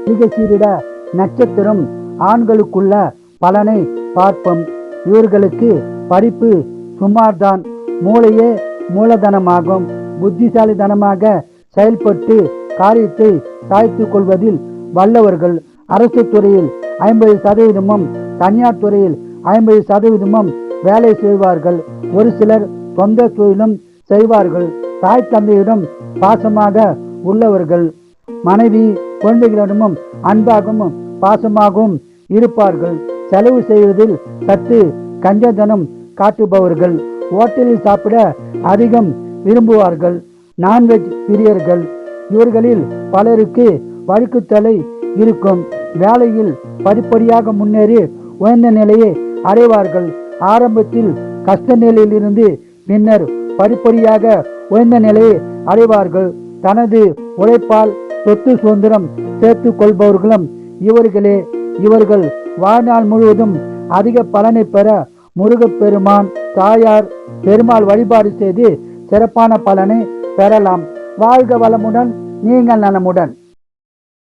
மிருகசீரிட நட்சத்திரம் ஆண்களுக்குள்ள பலனை பார்ப்போம். இவர்களுக்கு படிப்பு சுமார்தான். மூளையே மூலதனமாகும். புத்திசாலித்தனமாக செயல்பட்டு காரியத்தை சாய்த்துக் கொள்வதில் வல்லவர்கள். அரசு துறையில் 50%, தனியார் துறையில் 50% வேலை செய்வார்கள். ஒரு சிலர் சொந்த தொழிலும் செய்வார்கள். தாய் தந்தையிடம் பாசமாக உள்ளவர்கள். மனைவி குழந்தைகளிடமும் அன்பாகவும் பாசமாகவும் இருப்பார்கள். செலவு செய்வதில் சற்று கஞ்சத்தனம் காட்டுபவர்கள். ஹோட்டலில் சாப்பிட அதிகம் விரும்புவார்கள். நான்வெஜ் பிரியர்கள். இவர்களில் பலருக்கு வழுக்குத்தலை இருக்கும். வேலையில் படிப்படியாக முன்னேறி உயர்ந்த நிலையை அடைவார்கள். ஆரம்பத்தில் கஷ்ட நிலையிலிருந்து பின்னர் படிப்படியாக உயர்ந்த நிலையை அடைவார்கள். தனது உழைப்பால் சொத்து சுதந்திரம் சேர்த்து கொள்பவர்களும் இவர்களே. இவர்கள் வாழ்நாள் முழுவதும் அதிக பலனை பெற முருகப்பெருமான், தாயார், பெருமாள் வழிபாடு செய்து சிறப்பான பலனை பெறலாம். வாழ்க வளமுடன், நீங்கள் நலமுடன்.